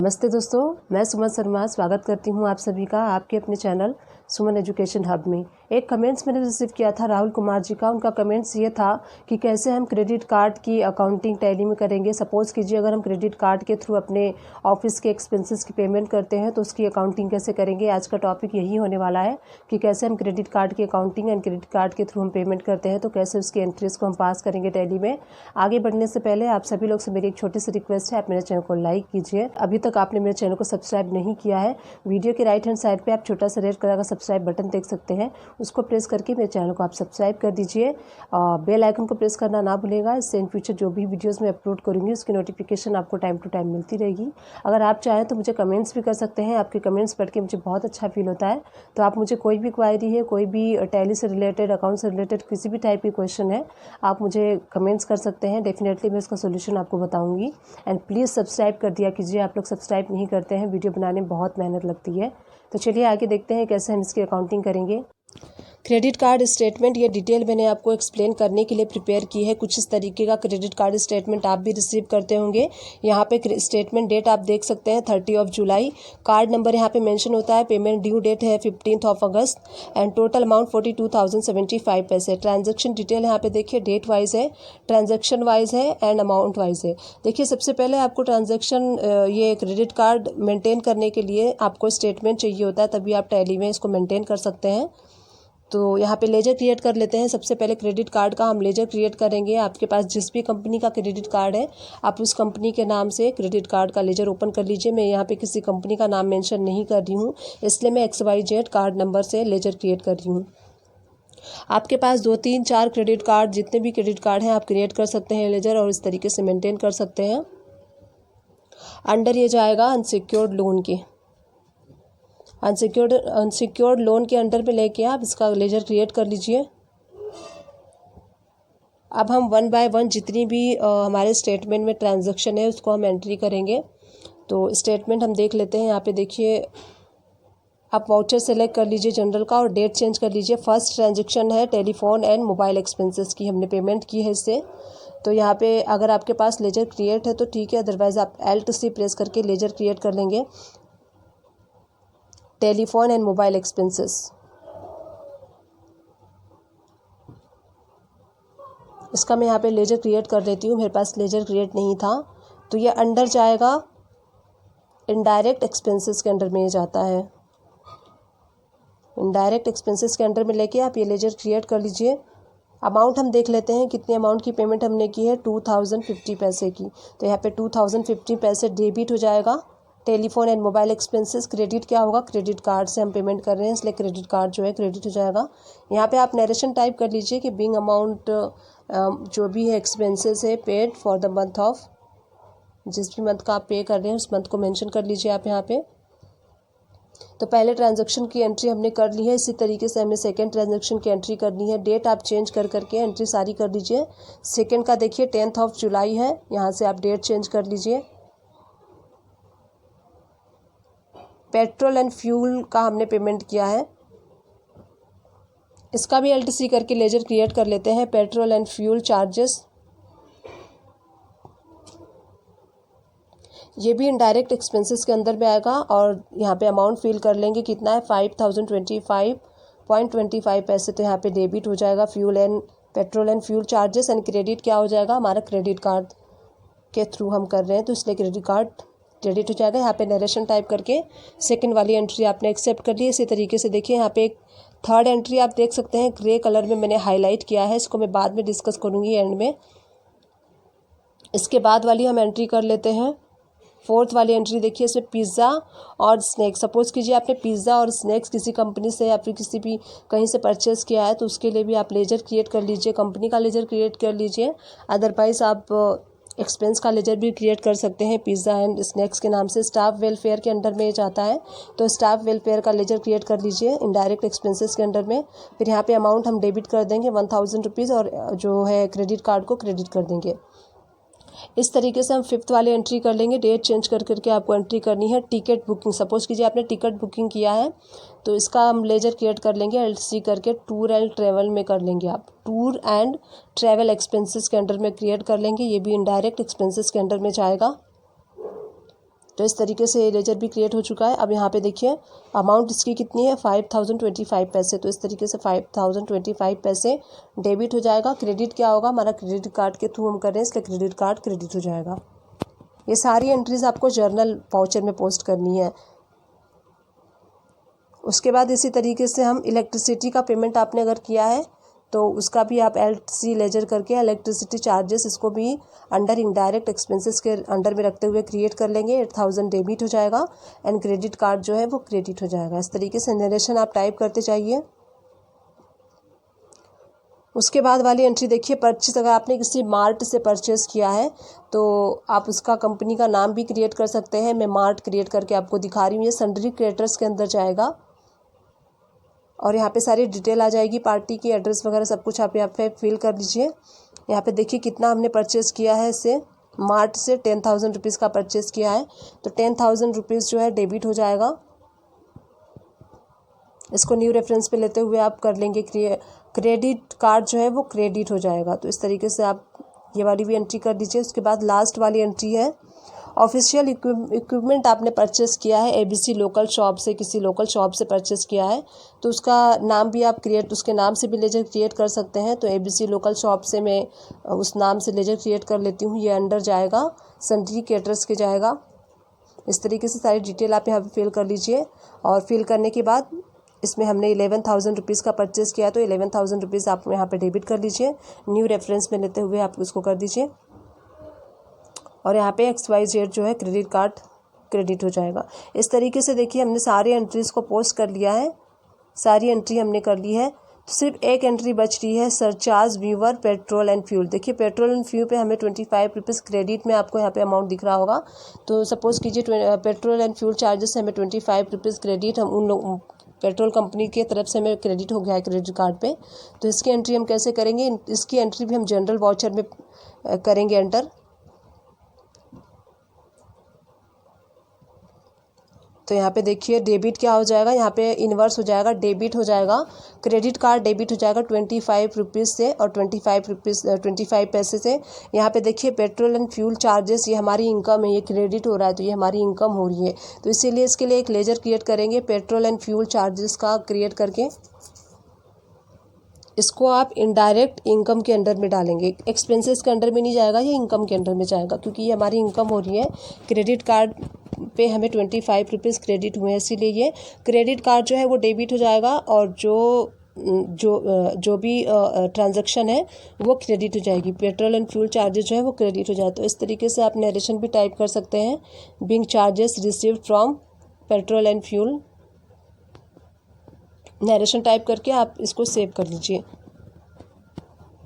नमस्ते दोस्तों, मैं सुमन शर्मा स्वागत करती हूं आप सभी का आपके अपने चैनल सुमन एजुकेशन हब में। एक कमेंट्स मैंने रिसीव किया था राहुल कुमार जी का। उनका कमेंट्स ये था कि कैसे हम क्रेडिट कार्ड की अकाउंटिंग टैली में करेंगे। सपोज़ कीजिए अगर हम क्रेडिट कार्ड के थ्रू अपने ऑफिस के एक्सपेंसेस की पेमेंट करते हैं तो उसकी अकाउंटिंग कैसे करेंगे। आज का टॉपिक यही होने वाला है कि कैसे हम क्रेडिट कार्ड की अकाउंटिंग एंड क्रेडिट कार्ड के थ्रू हम पेमेंट करते हैं तो कैसे उसकी एंट्रीज को हम पास करेंगे टैली में। आगे बढ़ने से पहले आप सभी लोग से मेरी एक छोटी सी रिक्वेस्ट है, आप मेरे चैनल को लाइक कीजिए। अभी तक आपने मेरे चैनल को सब्सक्राइब नहीं किया है, वीडियो के राइट हैंड साइड पे आप छोटा सा रेड कलर का सब्सक्राइब बटन देख सकते हैं, उसको प्रेस करके मेरे चैनल को आप सब्सक्राइब कर दीजिए। बेल आइकन को प्रेस करना ना भूलेगा, इससे इन फ्यूचर जो भी वीडियोस मैं अपलोड करूँगी उसकी नोटिफिकेशन आपको टाइम टू टाइम मिलती रहेगी। अगर आप चाहें तो मुझे कमेंट्स भी कर सकते हैं, आपके कमेंट्स पढ़ के मुझे बहुत अच्छा फील होता है। तो आप मुझे कोई भी क्वायरी है, कोई भी टैली से रिलेटेड, अकाउंट से रिलेटेड किसी भी टाइप की क्वेश्चन है, आप मुझे कमेंट्स कर सकते हैं। डेफिनेटली मैं इसका सोल्यूशन आपको बताऊँगी। एंड प्लीज़ सब्सक्राइब कर दिया कीजिए, आप लोग सब्सक्राइब नहीं करते हैं, वीडियो बनाने में बहुत मेहनत लगती है। तो चलिए आगे देखते हैं कैसे हम इसकी अकाउंटिंग करेंगे। क्रेडिट कार्ड स्टेटमेंट ये डिटेल मैंने आपको एक्सप्लेन करने के लिए प्रिपेयर की है। कुछ इस तरीके का क्रेडिट कार्ड स्टेटमेंट आप भी रिसीव करते होंगे। यहाँ पे स्टेटमेंट डेट आप देख सकते हैं 30 जुलाई। कार्ड नंबर यहाँ पे मेंशन होता है। पेमेंट ड्यू डेट है 15 अगस्त एंड टोटल अमाउंट 42,075 पैसे। ट्रांजेक्शन डिटेल यहाँ पे देखिए, डेट वाइज है, ट्रांजेक्शन वाइज है एंड अमाउंट वाइज है। देखिए सबसे पहले आपको ट्रांजेक्शन ये क्रेडिट कार्ड मेंटेन करने के लिए आपको स्टेटमेंट चाहिए होता है, तभी आप टैली में इसको मेंटेन कर सकते हैं। तो यहाँ पे लेजर क्रिएट कर लेते हैं। सबसे पहले क्रेडिट कार्ड का हम लेजर क्रिएट करेंगे। आपके पास जिस भी कंपनी का क्रेडिट कार्ड है आप उस कंपनी के नाम से क्रेडिट कार्ड का लेजर ओपन कर लीजिए। मैं यहाँ पे किसी कंपनी का नाम मेंशन नहीं कर रही हूँ, इसलिए मैं XYZ कार्ड नंबर से लेजर क्रिएट कर रही हूँ। आपके पास 2, 3, 4 क्रेडिट कार्ड, जितने भी क्रेडिट कार्ड हैं आप क्रिएट कर सकते हैं लेजर और इस तरीके से मेंटेन कर सकते हैं। अंडर ये जाएगा अनसिक्योर्ड लोन के, अनसिक्योर्ड लोन के अंडर में लेके आप इसका लेजर क्रिएट कर लीजिए। अब हम 1 बाय 1 जितनी भी हमारे स्टेटमेंट में ट्रांजैक्शन है उसको हम एंट्री करेंगे। तो स्टेटमेंट हम देख लेते हैं। यहाँ पे देखिए आप वाउचर सेलेक्ट कर लीजिए जनरल का और डेट चेंज कर लीजिए। फर्स्ट ट्रांजैक्शन है टेलीफोन एंड मोबाइल एक्सपेंसेस की, हमने पेमेंट की है इससे। तो यहाँ पे अगर आपके पास लेजर क्रिएट है तो ठीक है, अदरवाइज़ आप Alt+C प्रेस करके लेजर क्रिएट कर लेंगे। टेलीफोन एंड मोबाइल एक्सपेंसेस, इसका मैं यहाँ पे लेजर क्रिएट कर देती हूँ। मेरे पास लेजर क्रिएट नहीं था तो ये अंडर जाएगा, इनडायरेक्ट एक्सपेंसेस के अंडर में ये जाता है। इनडायरेक्ट एक्सपेंसेस के अंडर में लेके आप ये लेजर क्रिएट कर लीजिए। अमाउंट हम देख लेते हैं कितने अमाउंट की पेमेंट हमने की है, 2050 पैसे की। तो यहाँ पे 2050 पैसे डेबिट हो जाएगा। Telephone and mobile expenses credit क्या होगा, क्रेडिट कार्ड से हम पेमेंट कर रहे हैं इसलिए क्रेडिट कार्ड जो है क्रेडिट हो जाएगा। यहाँ पे आप नरेशन टाइप कर लीजिए कि बिंग अमाउंट जो भी है एक्सपेंसेस है paid for the month of, जिस भी मंथ का आप पे कर रहे हैं उस मंथ को मेंशन कर लीजिए आप यहाँ पे। तो पहले ट्रांजैक्शन की एंट्री हमने कर ली है, इसी तरीके से हमें सेकंड ट्रांजैक्शन की एंट्री करनी है। डेट आप चेंज कर करके एंट्री सारी कर लीजिए। सेकंड का देखिए 10 जुलाई है, यहाँ से आप डेट चेंज कर लीजिए। पेट्रोल एंड फ्यूल का हमने पेमेंट किया है, इसका भी Alt+C करके लेजर क्रिएट कर लेते हैं। पेट्रोल एंड फ्यूल चार्जेस, ये भी इनडायरेक्ट एक्सपेंसेस के अंदर में आएगा और यहाँ पे अमाउंट फिल कर लेंगे कितना है, 5025.25 पैसे। तो यहाँ पे डेबिट हो जाएगा fuel and petrol and fuel charges and credit क्या हो जाएगा, हमारा क्रेडिट कार्ड के थ्रू हम कर रहे हैं तो इसलिए क्रेडिट कार्ड क्रेडिट हो जाएगा। यहाँ पे नरेशन टाइप करके सेकंड वाली एंट्री आपने एक्सेप्ट कर ली। इसी तरीके से देखिए यहाँ पे एक थर्ड एंट्री आप देख सकते हैं, ग्रे कलर में मैंने हाईलाइट किया है, इसको मैं बाद में डिस्कस करूँगी एंड में। इसके बाद वाली हम एंट्री कर लेते हैं। फोर्थ वाली एंट्री देखिए, इसमें पिज़्ज़ा और स्नैक्स। सपोज़ कीजिए आपने पिज़्ज़ा और स्नैक्स किसी कंपनी से या फिर किसी भी कहीं से परचेज़ किया है तो उसके लिए भी आप लेजर क्रिएट कर लीजिए, कंपनी का लेजर क्रिएट कर लीजिए। अदरवाइज़ आप एक्सपेंस का लेजर भी क्रिएट कर सकते हैं पिज़्ज़ा एंड स्नैक्स के नाम से। स्टाफ वेलफेयर के अंडर में जाता है तो स्टाफ वेलफेयर का लेजर क्रिएट कर लीजिए इनडायरेक्ट एक्सपेंसेस के अंडर में। फिर यहाँ पे अमाउंट हम डेबिट कर देंगे 1000 रुपीज़ और जो है क्रेडिट कार्ड को क्रेडिट कर देंगे। इस तरीके से हम फिफ्थ वाली एंट्री कर लेंगे। डेट चेंज कर करके आपको एंट्री करनी है। टिकट बुकिंग, सपोज़ कीजिए आपने टिकट बुकिंग किया है तो इसका हम लेजर क्रिएट कर लेंगे Alt+C करके, टूर एंड ट्रैवल में कर लेंगे आप। टूर एंड ट्रैवल एक्सपेंसेस के अंडर में क्रिएट कर लेंगे, ये भी इनडायरेक्ट एक्सपेंसेस के अंडर में जाएगा। तो इस तरीके से ये लेजर भी क्रिएट हो चुका है। अब यहाँ पे देखिए अमाउंट इसकी कितनी है, 5025 पैसे। तो इस तरीके से 5025 पैसे डेबिट हो जाएगा। क्रेडिट क्या होगा, हमारा क्रेडिट कार्ड के थ्रू हम कर रहे हैं, इसलिए क्रेडिट कार्ड क्रेडिट हो जाएगा। ये सारी एंट्रीज आपको जर्नल वाउचर में पोस्ट करनी है। उसके बाद इसी तरीके से हम इलेक्ट्रिसिटी का पेमेंट आपने अगर किया है तो उसका भी आप LC लेजर करके इलेक्ट्रिसिटी चार्जेस इसको भी अंडर इनडायरेक्ट एक्सपेंसेस के अंडर में रखते हुए क्रिएट कर लेंगे। 8000 डेबिट हो जाएगा एंड क्रेडिट कार्ड जो है वो क्रेडिट हो जाएगा। इस तरीके से नरेशन आप टाइप करते जाइए। उसके बाद वाली एंट्री देखिए, परचेस। अगर आपने किसी मार्ट से परचेस किया है तो आप उसका कंपनी का नाम भी क्रिएट कर सकते हैं। मैं मार्ट क्रिएट करके आपको दिखा रही हूँ। ये सन्ड्री क्रिएटर्स के अंदर जाएगा और यहाँ पे सारी डिटेल आ जाएगी, पार्टी की एड्रेस वगैरह सब कुछ आप यहाँ पे फिल कर लीजिए। यहाँ पे देखिए कितना हमने परचेस किया है इससे, मार्ट से 10,000 रुपीज़ का परचेस किया है। तो 10,000 रुपीज़ जो है डेबिट हो जाएगा। इसको न्यू रेफरेंस पे लेते हुए आप कर लेंगे, क्रेडिट कार्ड जो है वो क्रेडिट हो जाएगा। तो इस तरीके से आप ये वाली भी एंट्री कर दीजिए। उसके बाद लास्ट वाली एंट्री है, ऑफिशियल इक्विपमेंट आपने परचेस किया है ABC लोकल शॉप से, किसी लोकल शॉप से परचेस किया है तो उसका नाम भी आप उसके नाम से भी लेजर क्रिएट कर सकते हैं। तो ABC लोकल शॉप से मैं उस नाम से लेजर क्रिएट कर लेती हूँ। ये अंडर जाएगा, सन्ड्री क्रिएटर्स के जाएगा। इस तरीके से सारी डिटेल आप यहाँ पे फिल कर लीजिए और फिल करने के बाद इसमें हमने 11,000 रुपीज़ का परचेस किया तो 11,000 रुपीज़ आप यहाँ पे डेबिट कर लीजिए। न्यू रेफरेंस में लेते हुए आप उसको कर दीजिए और यहाँ पे XYZ जो है क्रेडिट कार्ड क्रेडिट हो जाएगा। इस तरीके से देखिए हमने सारी एंट्रीज़ को पोस्ट कर लिया है, सारी एंट्री हमने कर ली है। तो सिर्फ एक एंट्री बच रही है, surcharge viewer petrol and fuel. देखिए पेट्रोल एंड फ्यूल पे हमें 25 रुपीज़ क्रेडिट में आपको यहाँ पे अमाउंट दिख रहा होगा। तो सपोज़ कीजिए पेट्रोल एंड फ्यूल चार्जेस से हमें 25 रुपीज़ क्रेडिट हम उन लोग पेट्रोल कंपनी की तरफ से हमें क्रेडिट हो गया है क्रेडिट कार्ड पे। तो इसकी एंट्री हम कैसे करेंगे, इसकी एंट्री भी हम जनरल वाउचर में करेंगे एंटर। तो यहाँ पे देखिए डेबिट क्या हो जाएगा, यहाँ पे इन्वर्स हो जाएगा, डेबिट हो जाएगा। क्रेडिट कार्ड डेबिट हो जाएगा 25 रुपीज़ से और 25 पैसे से। यहाँ पे देखिए पेट्रोल एंड फ्यूल चार्जेस, ये हमारी इनकम है, ये क्रेडिट हो रहा है तो ये हमारी इनकम हो रही है। तो इसीलिए इसके लिए एक लेजर क्रिएट करेंगे पेट्रोल एंड फ्यूल चार्जेस का क्रिएट करके इसको आप इनडायरेक्ट इनकम के अंडर में डालेंगे। एक्सपेंसेस के अंडर में नहीं जाएगा, ये इनकम के अंडर में जाएगा क्योंकि ये हमारी इनकम हो रही है। क्रेडिट कार्ड पे हमें 25 रुपीज़ क्रेडिट हुए हैं, इसीलिए ये क्रेडिट कार्ड जो है वो डेबिट हो जाएगा और जो भी ट्रांजैक्शन है वो क्रेडिट हो जाएगी। पेट्रोल एंड फ्यूल चार्जेस जो है वो क्रेडिट हो जाए। तो इस तरीके से आप नरेशन भी टाइप कर सकते हैं, being charges received from petrol and fuel. Narration type करके आप इसको सेव कर लीजिए।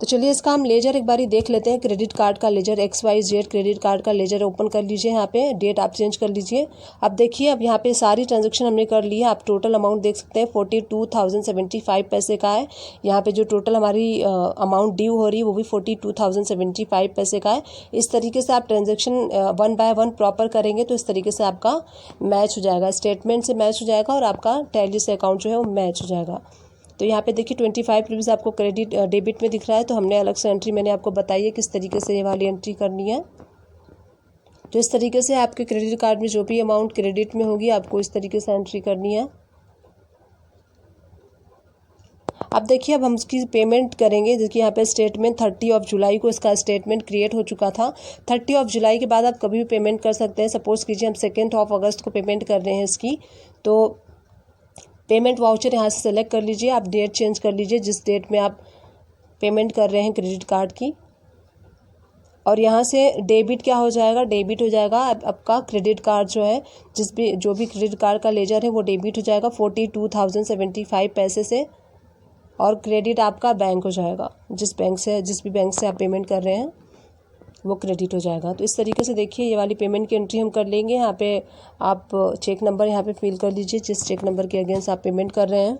तो चलिए इसका हम लेजर एक बारी देख लेते हैं। क्रेडिट कार्ड का लेजर XYZ क्रेडिट कार्ड का लेजर ओपन कर लीजिए। यहाँ पे डेट आप चेंज कर लीजिए। अब देखिए अब यहाँ पे सारी ट्रांजैक्शन हमने कर ली है। आप टोटल अमाउंट देख सकते हैं 42,075 पैसे का है। यहाँ पे जो टोटल हमारी अमाउंट ड्यू हो रही है वो भी 42,075 पैसे का है। इस तरीके से आप ट्रांजेक्शन 1 बाय 1 प्रॉपर करेंगे तो इस तरीके से आपका मैच हो जाएगा, स्टेटमेंट से मैच हो जाएगा और आपका टैली से अकाउंट जो है वो मैच हो जाएगा। तो यहाँ पे देखिए 25 रुपीज़ आपको क्रेडिट डेबिट में दिख रहा है। तो हमने अलग से एंट्री मैंने आपको बताई है किस तरीके से ये वाली एंट्री करनी है। तो इस तरीके से आपके क्रेडिट कार्ड में जो भी अमाउंट क्रेडिट में होगी आपको इस तरीके से एंट्री करनी है। अब देखिए अब हम इसकी पेमेंट करेंगे। देखिए यहाँ पे स्टेटमेंट 30 जुलाई को इसका स्टेटमेंट क्रिएट हो चुका था। 30 जुलाई के बाद आप कभी भी पेमेंट कर सकते हैं। सपोज़ कीजिए हम 2 अगस्त को पेमेंट कर रहे हैं इसकी, तो पेमेंट वाउचर यहाँ से सेलेक्ट कर लीजिए। आप डेट चेंज कर लीजिए जिस डेट में आप पेमेंट कर रहे हैं क्रेडिट कार्ड की, और यहाँ से डेबिट क्या हो जाएगा, डेबिट हो जाएगा आपका क्रेडिट कार्ड जो है जो भी क्रेडिट कार्ड का लेजर है वो डेबिट हो जाएगा 42,075 पैसे से, और क्रेडिट आपका बैंक हो जाएगा जिस भी बैंक से आप पेमेंट कर रहे हैं वो क्रेडिट हो जाएगा। तो इस तरीके से देखिए ये वाली पेमेंट की एंट्री हम कर लेंगे। यहाँ पे आप चेक नंबर यहाँ पे फिल कर लीजिए जिस चेक नंबर के अगेंस्ट आप पेमेंट कर रहे हैं,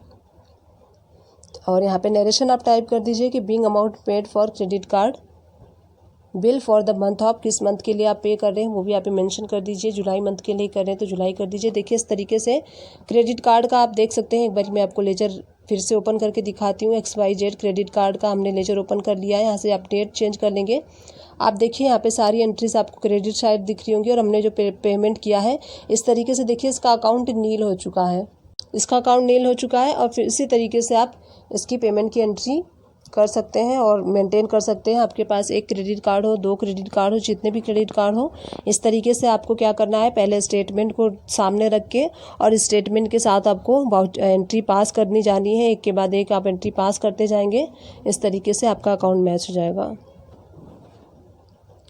और यहाँ पे नरेशन आप टाइप कर दीजिए कि Bing amount paid for credit card bill for the month of, किस मंथ के लिए आप पे कर रहे हैं वो भी आप मेंशन कर दीजिए। जुलाई मंथ के लिए कर रहे हैं तो जुलाई कर दीजिए। देखिए इस तरीके से क्रेडिट कार्ड का आप देख सकते हैं। एक बार मैं आपको लेजर फिर से ओपन करके दिखाती हूँ। XYZ क्रेडिट कार्ड का हमने लेजर ओपन कर लिया है। यहाँ से आप डेट चेंज कर लेंगे। आप देखिए यहाँ पे सारी एंट्रीज आपको क्रेडिट साइड दिख रही होंगी और हमने जो पेमेंट किया है इस तरीके से देखिए इसका अकाउंट नील हो चुका है। इसका अकाउंट नील हो चुका है और फिर इसी तरीके से आप इसकी पेमेंट की एंट्री कर सकते हैं और मेंटेन कर सकते हैं। आपके पास एक क्रेडिट कार्ड हो, 2 क्रेडिट कार्ड हो, जितने भी क्रेडिट कार्ड हो, इस तरीके से आपको क्या करना है, पहले स्टेटमेंट को सामने रख के और स्टेटमेंट के साथ आपको एंट्री पास करनी जानी है। एक के बाद एक आप एंट्री पास करते जाएंगे, इस तरीके से आपका अकाउंट मैच हो जाएगा।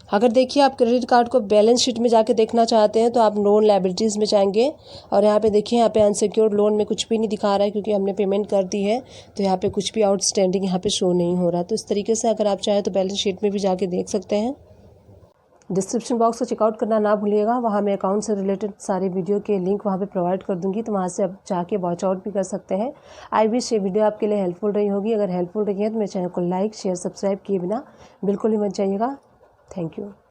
अगर देखिए आप क्रेडिट कार्ड को बैलेंस शीट में जाके देखना चाहते हैं तो आप लोन लायबिलिटीज़ में जाएंगे और यहाँ पे देखिए यहाँ पे अनसिक्योर्ड लोन में कुछ भी नहीं दिखा रहा है क्योंकि हमने पेमेंट कर दी है, तो यहाँ पे कुछ भी आउटस्टैंडिंग यहाँ पे शो नहीं हो रहा। तो इस तरीके से अगर आप चाहें तो बैलेंस शीट में भी जाके देख सकते हैं। डिस्क्रिप्शन बॉक्स को चेकआउट करना ना भूलिएगा, वहाँ मैं अकाउंट से रिलेटेड सारे वीडियो के लिंक वहाँ पे प्रोवाइड कर दूँगी, तो वहाँ से आप जाके वॉच आउट भी कर सकते हैं। आई विश ये वीडियो आपके लिए हेल्पफुल रही होगी। अगर हेल्पफुल रही है तो मेरे चैनल को लाइक शेयर सब्सक्राइब किए बिना बिल्कुल ही मत जाइएगा। Thank you.